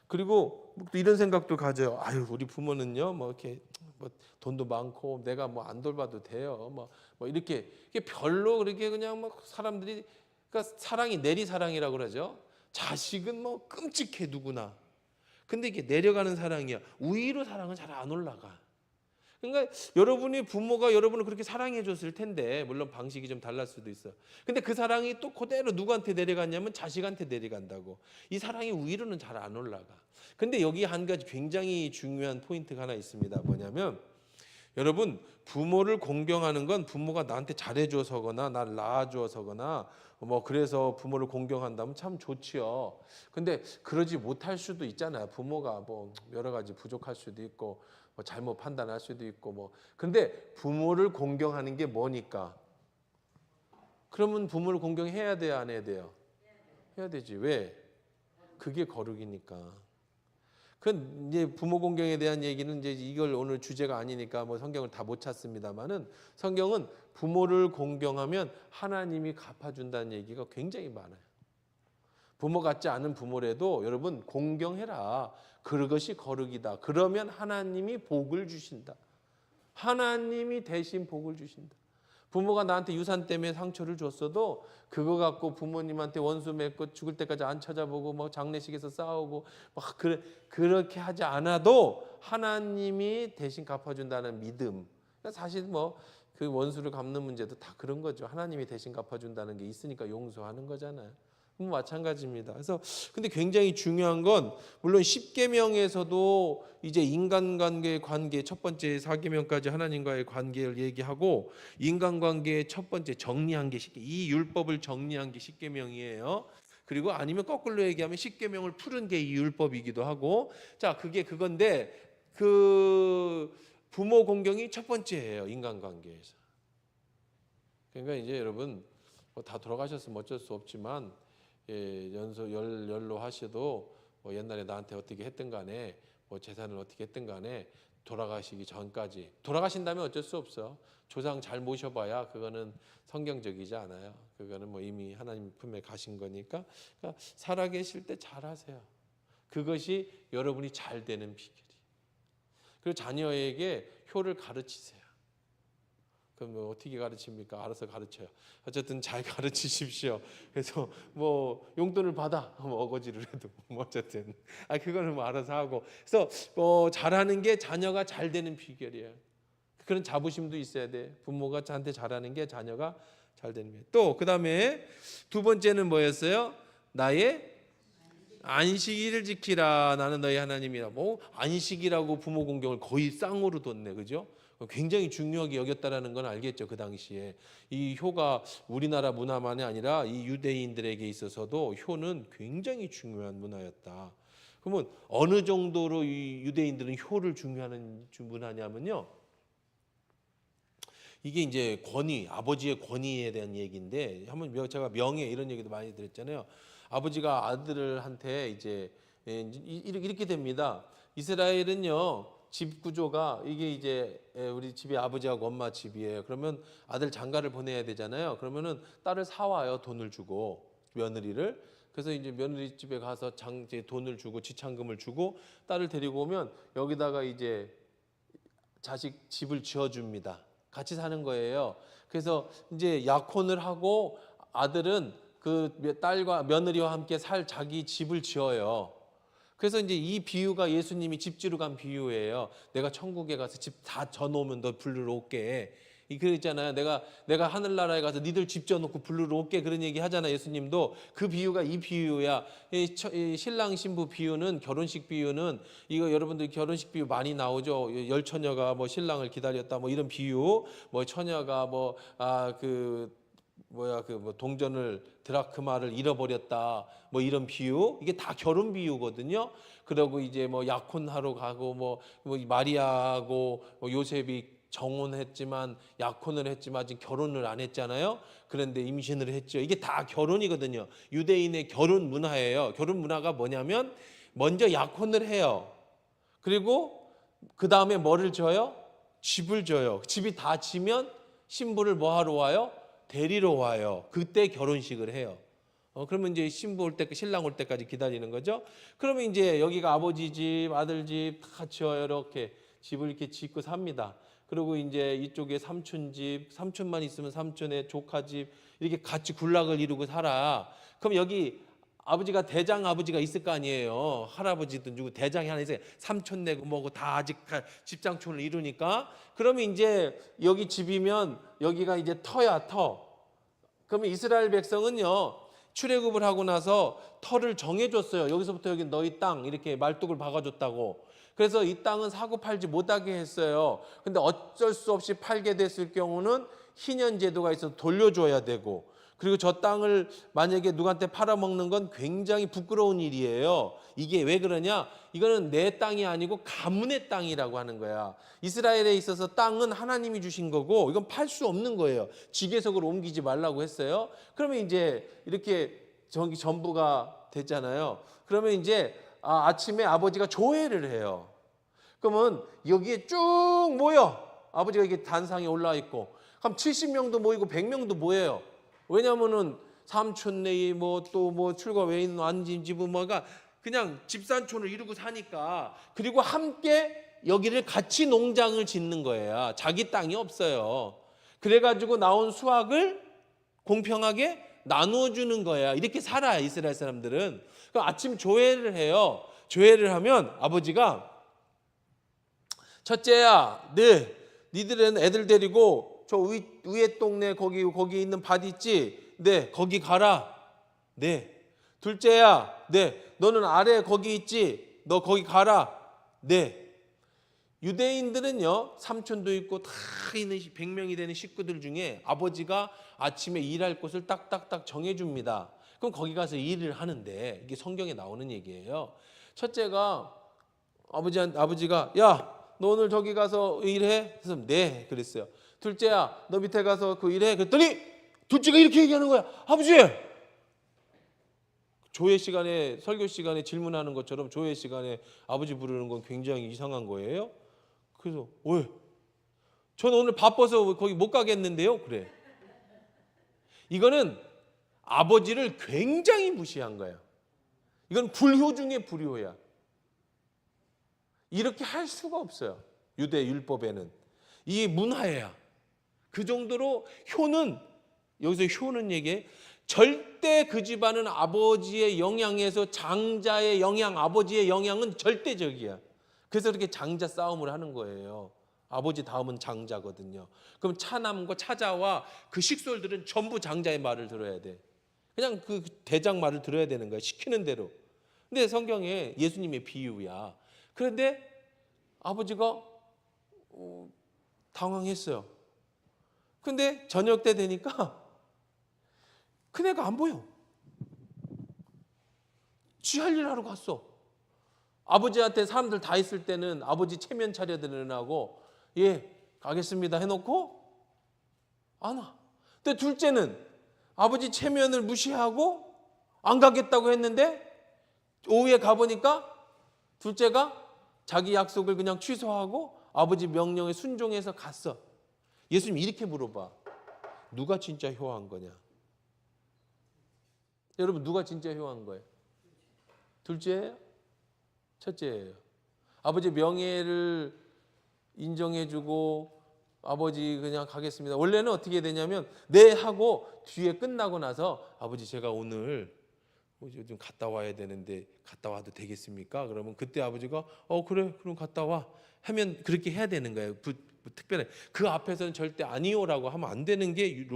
그리고 또 이런 생각도 가져요. 아유, 우리 부모는요. 뭐 이렇게 뭐 돈도 많고 내가 뭐 안 돌봐도 돼요. 뭐 이렇게 이게 별로 그렇게 그냥 막 사람들이 그러니까 사랑이 내리 사랑이라고 그러죠. 자식은 뭐 끔찍해 누구나. 근데 이게 내려가는 사랑이야. 위로 사랑은 잘 안 올라가. 그러니까 여러분이 부모가 여러분을 그렇게 사랑해 줬을 텐데 물론 방식이 좀 달랐을 수도 있어. 근데 그 사랑이 또 그대로 누구한테 내려갔냐면 자식한테 내려간다고. 이 사랑이 위로는 잘 안 올라가. 근데 여기 한 가지 굉장히 중요한 포인트가 하나 있습니다. 뭐냐면 여러분 부모를 공경하는 건 부모가 나한테 잘해줘서거나 나를 낳아줘서거나 뭐 그래서 부모를 공경한다면 참 좋지요. 근데 그러지 못할 수도 있잖아요. 부모가 뭐 여러 가지 부족할 수도 있고 뭐 잘못 판단할 수도 있고 뭐. 근데 부모를 공경하는 게 뭐니까? 그러면 부모를 공경해야 돼요, 안 해야 돼요? 해야 되지. 왜? 그게 거룩이니까. 그 이제 부모 공경에 대한 얘기는 이제 이걸 오늘 주제가 아니니까 뭐 성경을 다 못 찾습니다만은 성경은 부모를 공경하면 하나님이 갚아준다는 얘기가 굉장히 많아요. 부모 같지 않은 부모라도 여러분 공경해라. 그것이 거룩이다. 그러면 하나님이 복을 주신다. 하나님이 대신 복을 주신다. 부모가 나한테 유산 때문에 상처를 줬어도 그거 갖고 부모님한테 원수 맺고 죽을 때까지 안 찾아보고 뭐 장례식에서 싸우고 막 그렇게 하지 않아도 하나님이 대신 갚아준다는 믿음. 그러니까 사실 뭐 그 원수를 갚는 문제도 다 그런 거죠. 하나님이 대신 갚아준다는 게 있으니까 용서하는 거잖아요. 마찬가지입니다. 그래서 근데 굉장히 중요한 건 물론 십계명에서도 이제 인간관계의 관계 첫 번째 사계명까지 하나님과의 관계를 얘기하고 인간관계의 첫 번째 정리한 게 이 율법을 정리한 게 십계명이에요. 그리고 아니면 거꾸로 얘기하면 십계명을 풀은 게 이 율법이기도 하고 자 그게 그건데 그 부모 공경이 첫 번째예요. 인간관계에서. 그러니까 이제 여러분 뭐 다 돌아가셨으면 어쩔 수 없지만 연로 하셔도 뭐 옛날에 나한테 어떻게 했든 간에 뭐 재산을 어떻게 했든 간에 돌아가시기 전까지 돌아가신다면 어쩔 수 없어. 조상 잘 모셔봐야 그거는 성경적이지 않아요. 그거는 뭐 이미 하나님 품에 가신 거니까 그러니까 살아계실 때 잘하세요. 그것이 여러분이 잘 되는 비결이. 그리고 자녀에게 효를 가르치세요. 그럼 뭐 어떻게 가르칩니까? 알아서 가르쳐요. 어쨌든 잘 가르치십시오. 그래서 뭐 용돈을 받아 뭐 어거지를 해도 뭐 어쨌든 그거는 뭐 알아서 하고. 그래서 잘하는 게 자녀가 잘 되는 비결이에요. 그런 자부심도 있어야 돼. 부모가 저한테 잘하는 게 자녀가 잘 되는 게. 또 그다음에 두 번째는 뭐였어요? 나의 안식일을 지키라. 나는 너희 하나님이라. 뭐 안식이라고 부모 공경을 거의 쌍으로 뒀네, 그죠? 굉장히 중요하게 여겼다라는 건 알겠죠. 그 당시에 이 효가 우리나라 문화만이 아니라 이 유대인들에게 있어서도 효는 굉장히 중요한 문화였다. 그러면 어느 정도로 이 유대인들은 효를 중요하는 문화냐면요. 이게 이제 권위, 아버지의 권위에 대한 얘기인데 한번 제가 명예 이런 얘기도 많이 들었잖아요. 아버지가 아들한테 이제 이렇게 됩니다. 이스라엘은요. 집 구조가 이게 이제 우리 집이 아버지하고 엄마 집이에요. 그러면 아들 장가를 보내야 되잖아요. 그러면은 딸을 사와요. 돈을 주고 며느리를. 그래서 이제 며느리 집에 가서 돈을 주고 지참금을 주고 딸을 데리고 오면 여기다가 이제 자식 집을 지어줍니다. 같이 사는 거예요. 그래서 이제 약혼을 하고 아들은 그 딸과 며느리와 함께 살 자기 집을 지어요. 그래서 이제 이 비유가 예수님이 집지로 간 비유예요. 내가 천국에 가서 집 다 져놓으면 너 불러 올게. 그랬잖아요. 내가 하늘나라에 가서 니들 집 져놓고 부르러 올게, 그런 얘기 하잖아요. 예수님도. 그 비유가 이 비유야. 이 신랑 신부 비유는, 결혼식 비유는, 이거 여러분들 결혼식 비유 많이 나오죠. 열 처녀가 뭐 신랑을 기다렸다, 뭐 이런 비유, 뭐 처녀가 뭐 동전을, 드라크마를 잃어버렸다, 뭐 이런 비유. 이게 다 결혼 비유거든요. 그리고 이제 뭐 약혼하러 가고, 뭐 마리아하고 뭐 요셉이 정혼했지만, 약혼을 했지만 아직 결혼을 안 했잖아요. 그런데 임신을 했죠. 이게 다 결혼이거든요. 유대인의 결혼 문화예요. 결혼 문화가 뭐냐면 먼저 약혼을 해요. 그리고 그 다음에 뭐를 줘요? 집을 줘요. 집이 다 지면 신부를 뭐 하러 와요? 데리러 와요. 그때 결혼식을 해요. 그러면 이제 신부 올 때, 신랑 올 때까지 기다리는 거죠. 그러면 이제 여기가 아버지 집, 아들 집 다 지어요. 이렇게 집을 이렇게 짓고 삽니다. 그리고 이제 이쪽에 삼촌 집, 삼촌만 있으면 삼촌의 조카 집, 이렇게 같이 군락을 이루고 살아. 그럼 여기 아버지가, 대장 아버지가 있을 거 아니에요. 할아버지든 누구 대장이 하나 있어요. 삼촌 내고 뭐고 다 아직 집장촌을 이루니까. 그러면 이제 여기 집이면 여기가 이제 터야, 터. 그러면 이스라엘 백성은요, 출애굽을 하고 나서 터를 정해줬어요. 여기서부터 여기 너희 땅, 이렇게 말뚝을 박아줬다고. 그래서 이 땅은 사고 팔지 못하게 했어요. 근데 어쩔 수 없이 팔게 됐을 경우는 희년 제도가 있어서 돌려줘야 되고, 그리고 저 땅을 만약에 누구한테 팔아먹는 건 굉장히 부끄러운 일이에요. 이게 왜 그러냐? 이거는 내 땅이 아니고 가문의 땅이라고 하는 거야. 이스라엘에 있어서 땅은 하나님이 주신 거고, 이건 팔 수 없는 거예요. 지계석으로 옮기지 말라고 했어요. 그러면 이제 이렇게 전부가 됐잖아요. 그러면 이제 아침에 아버지가 조회를 해요. 그러면 여기에 쭉 모여. 아버지가 이게 단상에 올라와 있고, 그럼 70명도 모이고 100명도 모여요. 왜냐면은 삼촌네이 또 출가 외인 안진 집은 뭐가 그냥 집산촌을 이루고 사니까. 그리고 함께 여기를 같이 농장을 짓는 거예요. 자기 땅이 없어요. 그래가지고 나온 수확을 공평하게 나누어 주는 거야. 이렇게 살아요, 이스라엘 사람들은. 그럼 아침 조회를 해요. 조회를 하면 아버지가, 첫째야, 니들은 애들 데리고 저 위에 동네 거기 있는 밭 있지? 네, 거기 가라. 네. 둘째야, 너는 아래 거기 있지? 너 거기 가라. 네. 유대인들은요, 삼촌도 있고 다 있는 100명이 되는 식구들 중에 아버지가 아침에 일할 곳을 딱딱딱 정해줍니다. 그럼 거기 가서 일을 하는데, 이게 성경에 나오는 얘기예요. 첫째가 아버지가, 야, 너 오늘 저기 가서 일해? 그래서 네, 그랬어요. 둘째야, 너 밑에 가서 그 일해? 그랬더니 둘째가 이렇게 얘기하는 거야. 아버지, 조회 시간에, 설교 시간에 질문하는 것처럼 조회 시간에 아버지 부르는 건 굉장히 이상한 거예요. 그래서 왜? 저는 오늘 바빠서 거기 못 가겠는데요. 그래. 이거는 아버지를 굉장히 무시한 거예요. 이건 불효 중에 불효야. 이렇게 할 수가 없어요. 유대 율법에는. 이 문화야. 그 정도로 효는, 여기서 효는 얘기해, 절대 그 집안은 아버지의 영향에서 장자의 영향, 아버지의 영향은 절대적이야. 그래서 그렇게 장자 싸움을 하는 거예요. 아버지 다음은 장자거든요. 그럼 차남과 차자와 그 식솔들은 전부 장자의 말을 들어야 돼. 그냥 그 대장 말을 들어야 되는 거야. 시키는 대로. 근데 성경에 예수님의 비유야. 그런데 아버지가 당황했어요. 근데 저녁 때 되니까 큰애가 안 보여. 지 할 일 하러 갔어. 아버지한테 사람들 다 있을 때는 아버지 체면 차려드리라고 예, 가겠습니다 해놓고 안 와. 근데 둘째는 아버지 체면을 무시하고 안 가겠다고 했는데 오후에 가보니까 둘째가 자기 약속을 그냥 취소하고 아버지 명령에 순종해서 갔어. 예수님 이렇게 물어봐. 누가 진짜 효한 거냐? 여러분, 누가 진짜 효한 거예요? 둘째예요? 첫째예요. 아버지 명예를 인정해주고 아버지 그냥 가겠습니다. 원래는 어떻게 되냐면 네 하고 뒤에 끝나고 나서 아버지 제가 오늘 좀 갔다 와야 되는데 갔다 와도 되겠습니까? 그러면 그때 아버지가 그래 그럼 갔다 와 하면 그렇게 해야 되는 거예요. 뭐 특별해. 그 앞에서는 절대 아니요라고 하면 안 되는 게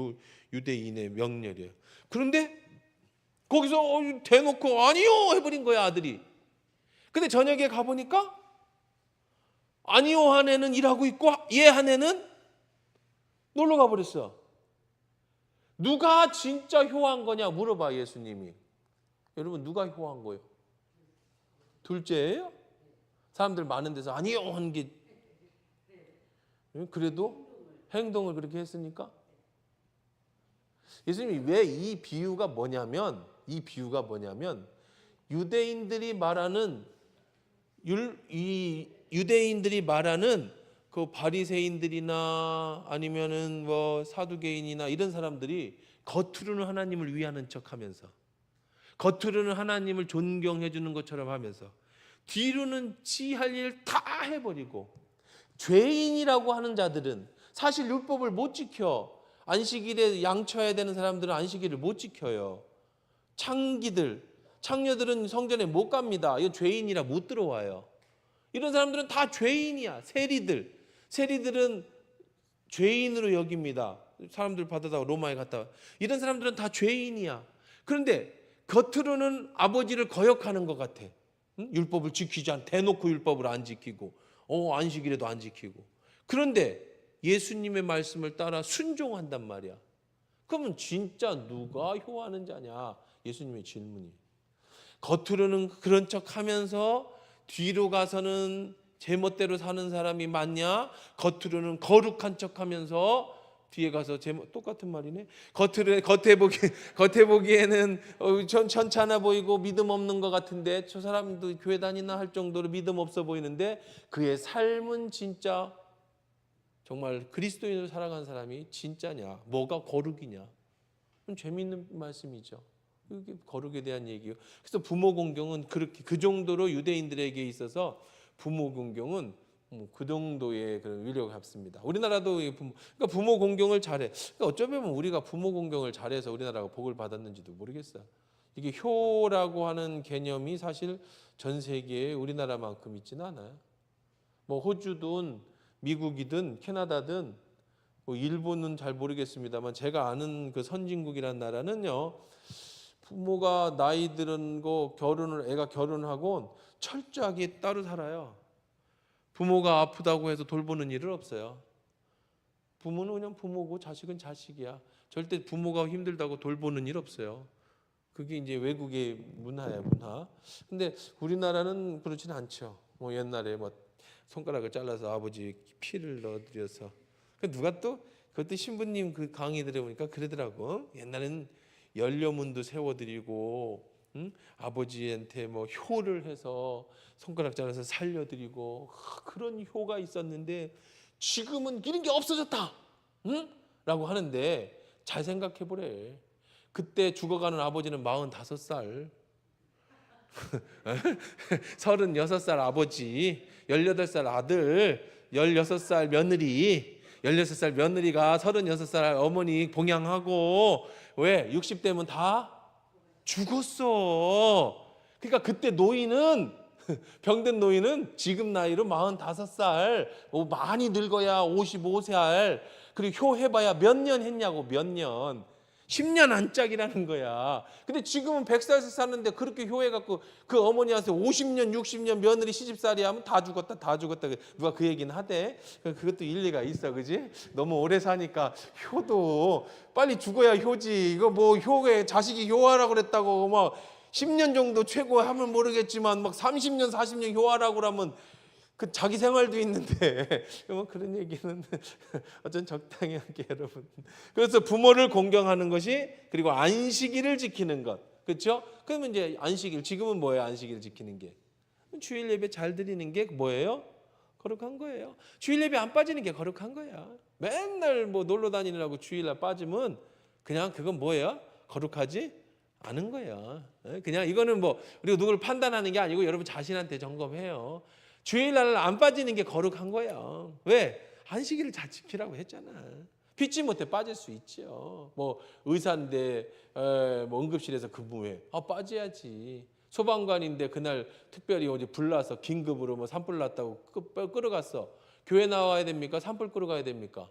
유대인의 명령이에요. 그런데 거기서 대놓고 아니요 해버린 거야, 아들이. 근데 저녁에 가보니까 아니요 한 애는 일하고 있고 얘 한 애는 놀러 가버렸어. 누가 진짜 효한 거냐 물어봐, 예수님이. 여러분, 누가 효한 거예요? 둘째예요? 사람들 많은 데서 아니요 하는 게, 그래도 행동을 그렇게 했으니까. 예수님이 왜 이 비유가 뭐냐면, 유대인들이 말하는 그 바리새인들이나 아니면은 뭐 사두개인이나 이런 사람들이 겉으로는 하나님을 위하는 척하면서, 겉으로는 하나님을 존경해 주는 것처럼 하면서 뒤로는 지 할 일 다 해버리고, 죄인이라고 하는 자들은 사실 율법을 못 지켜. 안식일에 양쳐야 되는 사람들은 안식일을 못 지켜요. 창녀들은 성전에 못 갑니다. 이건 죄인이라 못 들어와요. 이런 사람들은 다 죄인이야. 세리들은 죄인으로 여깁니다. 사람들 받아다가 로마에 갔다. 이런 사람들은 다 죄인이야. 그런데 겉으로는 아버지를 거역하는 것 같아. 응? 율법을 지키지 않고, 대놓고 율법을 안 지키고, 안식일에도 안 지키고. 그런데 예수님의 말씀을 따라 순종한단 말이야. 그러면 진짜 누가 효하는 자냐? 예수님의 질문이. 겉으로는 그런 척하면서 뒤로 가서는 제멋대로 사는 사람이 많냐? 겉으로는 거룩한 척하면서 뒤에 가서 똑같은 말이네. 겉에 보기에는 천찮아 보이고 믿음 없는 것 같은데, 저 사람도 교회 다니나 할 정도로 믿음 없어 보이는데 그의 삶은 진짜 정말 그리스도인으로 살아간 사람이 진짜냐? 뭐가 거룩이냐? 재미있는 말씀이죠. 이게 거룩에 대한 얘기예요. 그래서 부모 공경은 그렇게 그 정도로 유대인들에게 있어서 부모 공경은 그 정도의 그런 위력을 갖습니다. 우리나라도 그러니까 부모 공경을 잘해. 그러니까 어쩌면 우리가 부모 공경을 잘해서 우리나라가 복을 받았는지도 모르겠어요. 이게 효라고 하는 개념이 사실 전 세계에 우리나라만큼 있지는 않아요. 뭐 호주든 미국이든 캐나다든 뭐 일본은 잘 모르겠습니다만, 제가 아는 그 선진국이라는 나라는요, 부모가 나이 들은 거 애가 결혼하고 철저하게 따로 살아요. 부모가 아프다고 해서 돌보는 일은 없어요. 부모는 그냥 부모고 자식은 자식이야. 절대 부모가 힘들다고 돌보는 일 없어요. 그게 이제 외국의 문화야, 문화. 근데 우리나라는 그렇지는 않죠. 뭐 옛날에 뭐 손가락을 잘라서 아버지 피를 넣어드려서, 누가 또 그것도 신부님 그 강의 들어보니까 그러더라고. 옛날에는 연료문도 세워드리고, 아버지한테 뭐 효를 해서 손가락 잘라서 살려드리고, 그런 효가 있었는데 지금은 이런 게 없어졌다, 라고 하는데, 잘 생각해 보래. 그때 죽어가는 아버지는 45살 36살 아버지, 18살 아들, 16살 며느리, 16살 며느리가 36살 어머니 봉양하고, 왜? 60대면 다 죽었어. 그러니까 그때 노인은, 병든 노인은 지금 나이로 45살, 많이 늙어야 55살. 그리고 효 해봐야 몇 년 했냐고, 몇 년. 10년 안짝이라는 거야. 근데 지금은 100살씩 사는데 그렇게 효해갖고 그 어머니한테 50년, 60년 며느리 시집살이 하면 다 죽었다. 누가 그 얘기는 하대. 그것도 일리가 있어, 그지? 너무 오래 사니까 효도 빨리 죽어야 효지. 이거 뭐 효에 자식이 효하라고 그랬다고 막 10년 정도 최고 하면 모르겠지만 막 30년, 40년 효하라고 그러면 그 자기 생활도 있는데 뭐 그런 얘기는 어쩐 적당히 할게, 여러분. 그래서 부모를 공경하는 것이, 그리고 안식일을 지키는 것, 그렇죠? 그러면 이제 안식일, 지금은 뭐예요? 안식일을 지키는 게 주일 예배 잘 드리는 게 뭐예요? 거룩한 거예요. 주일 예배 안 빠지는 게 거룩한 거야. 맨날 뭐 놀러 다니느라고 주일날 빠지면 그냥 그건 뭐예요? 거룩하지 않은 거야. 그냥 이거는 뭐 우리가 누구를 판단하는 게 아니고 여러분 자신한테 점검해요. 주일날 안 빠지는 게 거룩한 거야. 왜? 안식일을 잘 지키라고 했잖아. 피치 못해 빠질 수 있죠. 뭐 의사인데 뭐 응급실에서 근무해. 빠져야지. 소방관인데 그날 특별히 어디 불나서 긴급으로 뭐 산불 났다고 끌어갔어. 교회 나와야 됩니까? 산불 끄러 가야 됩니까?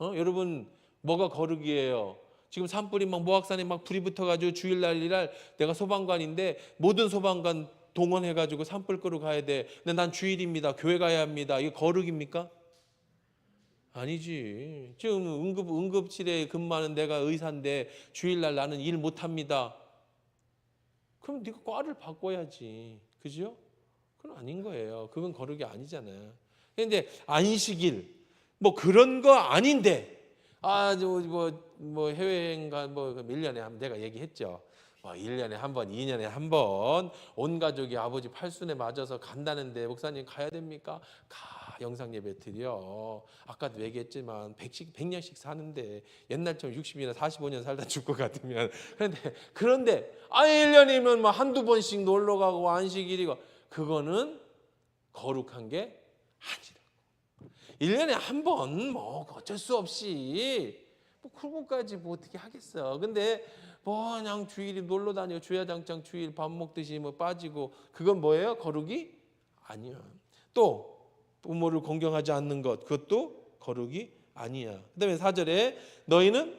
여러분 뭐가 거룩이에요? 지금 산불이 막 모악산에 막 불이 붙어가지고 주일날 내가 소방관인데 모든 소방관 동원해가지고 산불 끄러 가야 돼. 근데 난 주일입니다. 교회 가야 합니다. 이게 거룩입니까? 아니지. 지금 응급실에 근무하는 내가 의사인데 주일날 나는 일 못합니다. 그럼 네가 과를 바꿔야지. 그죠? 그건 아닌 거예요. 그건 거룩이 아니잖아요. 근데 안식일 뭐 그런 거 아닌데 뭐 해외여행 뭐 1년에 한 내가 얘기했죠. 1년에 한 번, 2년에 한 번 온 가족이 아버지 팔순에 맞아서 간다는데 목사님 가야 됩니까? 영상 예배 드려. 아까도 얘기했지만 100년씩 사는데 옛날처럼 60이나 45년 살다 죽을 것 같으면 그런데 1년이면 뭐 한두 번씩 놀러 가고 안식일이고 그거는 거룩한 게 아니라고. 1년에 한 번 뭐 어쩔 수 없이 뭐 그거까지 뭐 어떻게 하겠어. 근데 뭐 그냥 주일이 놀러 다니고 주야장창 주일 밥 먹듯이 뭐 빠지고 그건 뭐예요? 거룩이 아니야. 또 부모를 공경하지 않는 것 그것도 거룩이 아니야. 그다음에 4절에 너희는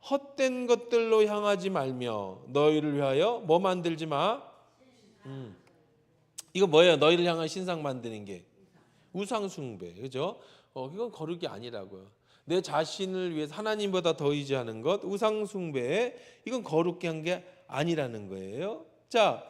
헛된 것들로 향하지 말며 너희를 위하여 뭐 만들지 마. 이거 뭐예요? 너희를 향한 신상 만드는 게 우상 숭배. 그죠? 이건 거룩이 아니라고요. 내 자신을 위해서 하나님보다 더 의지하는 것, 우상 숭배, 이건 거룩게 한 게 아니라는 거예요. 자,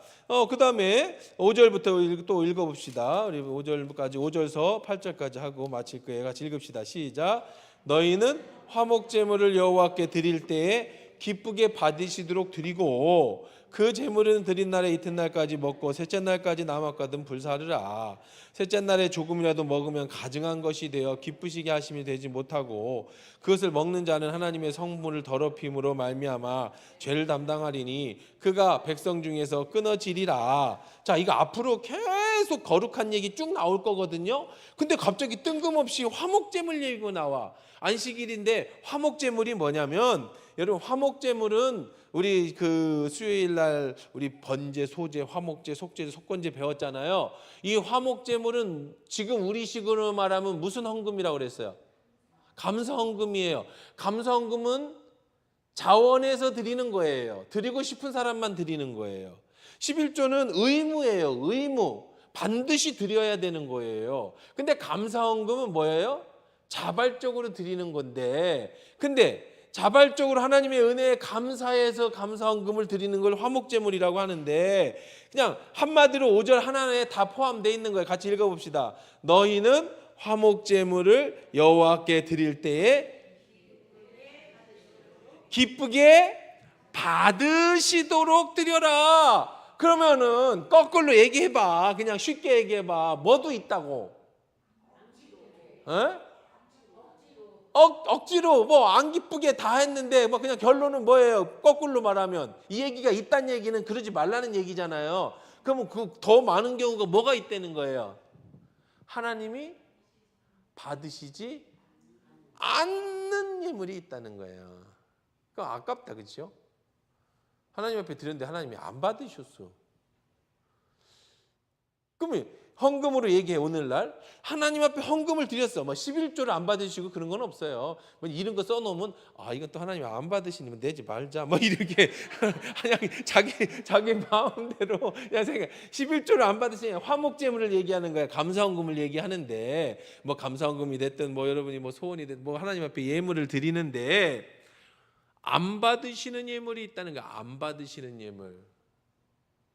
그 다음에 5절부터 또 읽어봅시다. 우리 5절까지 5절서 8절까지 하고 마칠 거예요. 같이 읽읍시다. 시작. 너희는 화목제물을 여호와께 드릴 때에 기쁘게 받으시도록 드리고 그 제물은 드린 날의 이튿날까지 먹고 셋째 날까지 남았거든 불사르라. 셋째 날에 조금이라도 먹으면 가증한 것이 되어 기쁘시게 하심이 되지 못하고 그것을 먹는 자는 하나님의 성물을 더럽힘으로 말미암아 죄를 담당하리니 그가 백성 중에서 끊어지리라. 자, 이거 앞으로 계속 거룩한 얘기 쭉 나올 거거든요. 근데 갑자기 뜬금없이 화목제물 얘기가 나와. 안식일인데 화목제물이 뭐냐면 여러분 화목제물은 우리 그 수요일 날 우리 번제, 소제, 화목제, 속죄제, 속건제 배웠잖아요. 이 화목제물은 지금 우리식으로 말하면 무슨 헌금이라고 그랬어요? 감사헌금이에요. 감사헌금은 자원해서 드리는 거예요. 드리고 싶은 사람만 드리는 거예요. 11조는 의무예요. 의무. 반드시 드려야 되는 거예요. 근데 감사헌금은 뭐예요? 자발적으로 드리는 건데 근데 자발적으로 하나님의 은혜에 감사해서 감사헌금을 드리는 걸 화목제물이라고 하는데 그냥 한마디로 5절 하나에 다 포함되어 있는 거예요. 같이 읽어봅시다. 너희는 화목제물을 여호와께 드릴 때에 기쁘게 받으시도록 드려라. 그러면은 거꾸로 얘기해봐. 그냥 쉽게 얘기해봐. 뭐도 있다고? 억지로 뭐 안 기쁘게 다 했는데 뭐 그냥 결론은 뭐예요? 거꾸로 말하면 이 얘기가 있다는 얘기는 그러지 말라는 얘기잖아요. 그러면 그 더 많은 경우가 뭐가 있다는 거예요? 하나님이 받으시지 않는 예물이 있다는 거예요. 그거 아깝다, 그렇죠? 하나님 앞에 드렸는데 하나님이 안 받으셨어. 그러면 헌금으로 얘기해. 오늘날 하나님 앞에 헌금을 드렸어. 뭐 11조를 안 받으시고 그런 건 없어요. 뭐 이런 거 써놓으면 이건 또 하나님 안 받으시면 내지 말자. 뭐 이렇게 그냥 자기 마음대로 그냥 생각. 11조를 안 받으시면 화목제물을 얘기하는 거야. 감사헌금을 얘기하는데 뭐 감사헌금이 됐든 뭐 여러분이 뭐 소원이 됐든 뭐 하나님 앞에 예물을 드리는데 안 받으시는 예물이 있다는 거야. 안 받으시는 예물.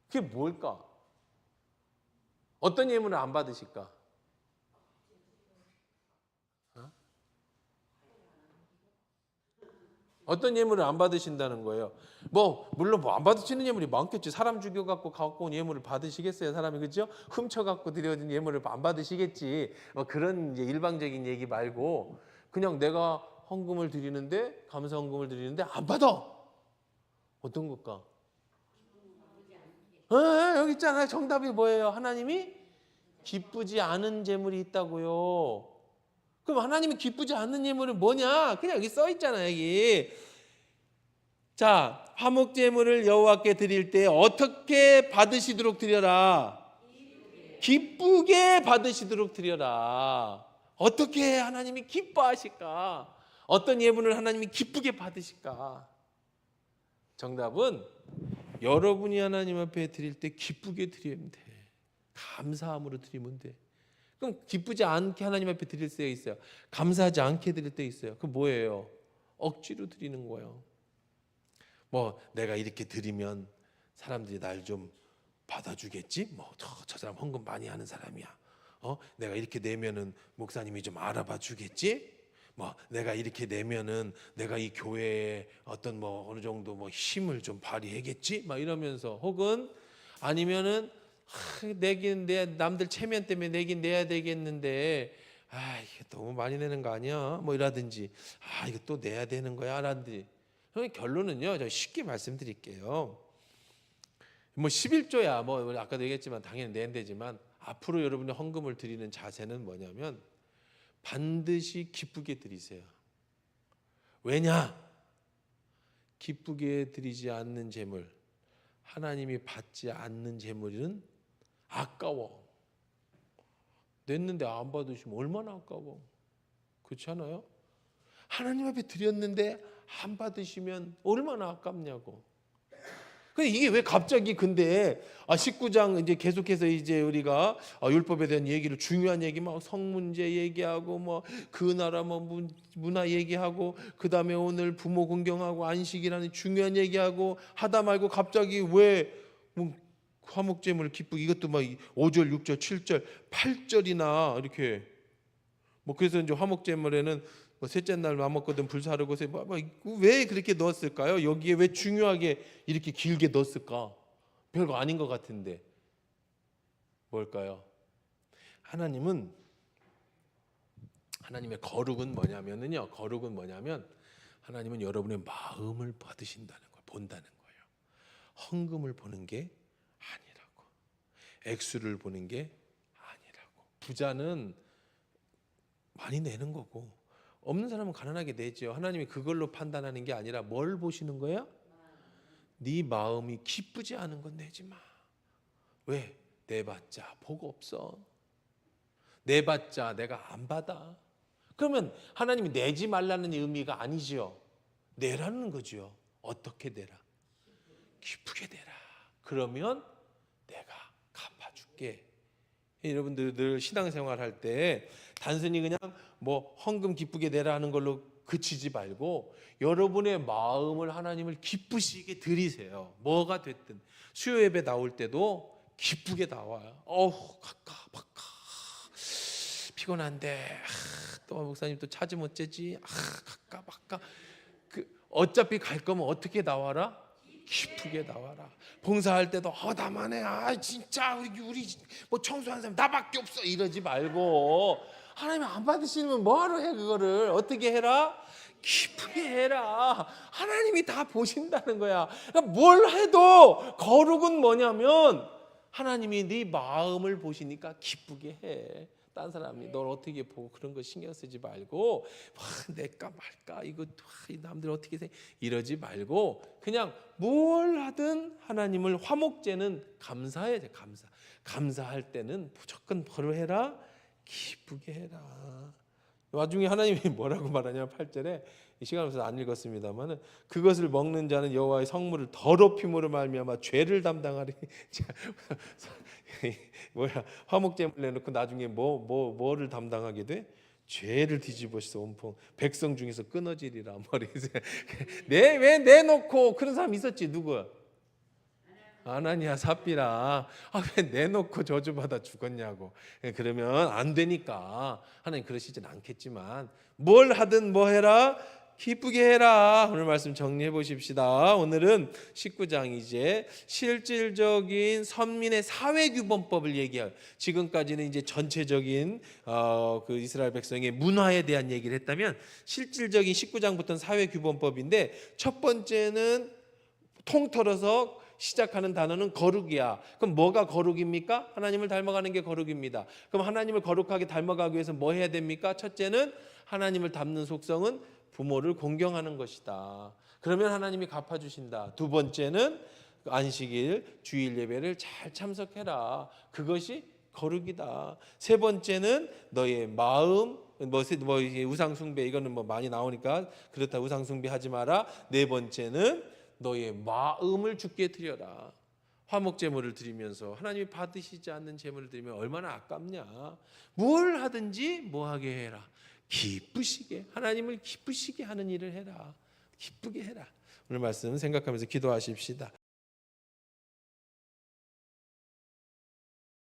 그게 뭘까? 어떤 예물을 안 받으실까? 어떤 예물을 안 받으신다는 거예요? 뭐 물론 뭐 안 받으시는 예물이 많겠지. 사람 죽여갖고 갖고 온 예물을 받으시겠어요? 사람이 그죠? 훔쳐갖고 드려진 예물을 안 받으시겠지. 뭐 그런 이제 일방적인 얘기 말고 그냥 내가 헌금을 드리는데 감사 헌금을 드리는데 안 받아. 어떤 걸까? 여기 있잖아요. 정답이 뭐예요? 하나님이 기쁘지 않은 재물이 있다고요. 그럼 하나님이 기쁘지 않는 예물은 뭐냐? 그냥 여기 써 있잖아요. 여기. 자, 화목제물을 여호와께 드릴 때 어떻게 받으시도록 드려라? 기쁘게 받으시도록 드려라. 어떻게 하나님이 기뻐하실까? 어떤 예물을 하나님이 기쁘게 받으실까? 정답은 여러분이 하나님 앞에 드릴 때 기쁘게 드리면 돼. 감사함으로 드리면 돼. 그럼 기쁘지 않게 하나님 앞에 드릴 때가 있어요. 감사하지 않게 드릴 때 있어요. 그 뭐예요? 억지로 드리는 거예요. 뭐 내가 이렇게 드리면 사람들이 날 좀 받아주겠지? 뭐 저 사람 헌금 많이 하는 사람이야. 내가 이렇게 내면은 목사님이 좀 알아봐 주겠지? 뭐 내가 이렇게 내면은 내가 이 교회에 어떤 뭐 어느 정도 뭐 힘을 좀 발휘하겠지? 막 이러면서 혹은 아니면은 내긴 내 남들 체면 때문에 내긴 내야 되겠는데 이게 너무 많이 내는 거 아니야? 뭐 이라든지 이거 또 내야 되는 거야? 라든지. 결론은요, 저 쉽게 말씀드릴게요. 뭐 11조야 뭐 아까도 얘기했지만 당연히 내야 되지만 앞으로 여러분이 헌금을 드리는 자세는 뭐냐면 반드시 기쁘게 드리세요. 왜냐? 기쁘게 드리지 않는 재물, 하나님이 받지 않는 재물은 아까워. 냈는데 안 받으시면 얼마나 아까워. 그렇지 않아요? 하나님 앞에 드렸는데 안 받으시면 얼마나 아깝냐고. 근데 이게 왜 갑자기 근데 19장 이제 계속해서 이제 우리가 율법에 대한 얘기를 중요한 얘기 막 성문제 얘기하고 뭐 그 나라 뭐 문화 얘기하고 그다음에 오늘 부모 공경하고 안식이라는 중요한 얘기하고 하다 말고 갑자기 왜 뭐 화목제물 기쁘게 이것도 막 5절, 6절, 7절, 8절이나 이렇게 뭐 그래서 이제 화목제물에는 뭐 셋째 날 맘먹거든 불사르고 왜 그렇게 넣었을까요? 여기에 왜 중요하게 이렇게 길게 넣었을까? 별거 아닌 것 같은데 뭘까요? 하나님의 거룩은 뭐냐면은요. 거룩은 뭐냐면 하나님은 여러분의 마음을 받으신다는 걸 본다는 거예요. 헌금을 보는 게 아니라고. 액수를 보는 게 아니라고. 부자는 많이 내는 거고 없는 사람은 가난하게 내죠. 하나님이 그걸로 판단하는 게 아니라 뭘 보시는 거예요? 네 마음이 기쁘지 않은 건 내지 마. 왜? 내봤자 복 없어. 내봤자 내가 안 받아. 그러면 하나님이 내지 말라는 의미가 아니죠. 내라는 거죠. 어떻게 내라? 기쁘게 내라. 그러면 내가 갚아줄게. 여러분들 늘 신앙생활 할 때 단순히 그냥 뭐 헌금 기쁘게 내라는 걸로 그치지 말고 여러분의 마음을 하나님을 기쁘시게 드리세요. 뭐가 됐든 수요 예배 나올 때도 기쁘게 나와요. 바까 피곤한데 또 목사님 또 찾으면 어쩌지? 바까 어차피 갈 거면 어떻게 나와라? 기쁘게 나와라. 봉사할 때도 나만해. 진짜 우리 뭐 청소하는 사람 나밖에 없어 이러지 말고 하나님 안 받으시면 뭐하러 해 그거를. 어떻게 해라? 기쁘게 해라. 하나님이 다 보신다는 거야. 그러니까 뭘 해도 거룩은 뭐냐면 하나님이 네 마음을 보시니까 기쁘게 해. 딴 사람이 널 어떻게 보고 그런 거 신경 쓰지 말고 내까 말까 이거 남들 어떻게 생각 이러지 말고 그냥 뭘 하든 하나님을 화목제는 감사해야 돼. 감사할 때는 무조건 뭐로 해라? 기쁘게 해라. 와중에 하나님이 뭐라고 말하냐면 8절에 시간 없어서 안 읽었습니다만은 그것을 먹는 자는 여호와의 성물을 더럽힘으로 말미암아 죄를 담당하리. 화목제물 내놓고 나중에 뭐를 담당하게 돼? 죄를 뒤집어서 온통 백성 중에서 끊어지리라 말이지. 왜 내놓고 그런 사람 있었지. 누구? 아나니아 삽비라. 왜 내놓고 저주받아 죽었냐고. 그러면 안 되니까 하나님 그러시진 않겠지만 뭘 하든 뭐 해라? 기쁘게 해라. 오늘 말씀 정리해 보십시다. 오늘은 19장 이제 실질적인 선민의 사회규범법을 얘기해요. 지금까지는 이제 전체적인 그 이스라엘 백성의 문화에 대한 얘기를 했다면 실질적인 19장부터는 사회규범법인데 첫 번째는 통틀어서 시작하는 단어는 거룩이야. 그럼 뭐가 거룩입니까? 하나님을 닮아가는 게 거룩입니다. 그럼 하나님을 거룩하게 닮아가기 위해서 뭐 해야 됩니까? 첫째는 하나님을 닮는 속성은 부모를 공경하는 것이다. 그러면 하나님이 갚아주신다. 두 번째는 안식일, 주일 예배를 잘 참석해라. 그것이 거룩이다. 세 번째는 너의 마음, 뭐 이게 우상 숭배 이거는 뭐 많이 나오니까 그렇다 우상 숭배하지 마라. 네 번째는 너의 마음을 주께 드려라. 화목 제물을 드리면서 하나님이 받으시지 않는 제물을 드리면 얼마나 아깝냐. 뭘 하든지 뭐하게 해라. 기쁘시게 하나님을 기쁘시게 하는 일을 해라. 기쁘게 해라. 오늘 말씀 생각하면서 기도하십시다.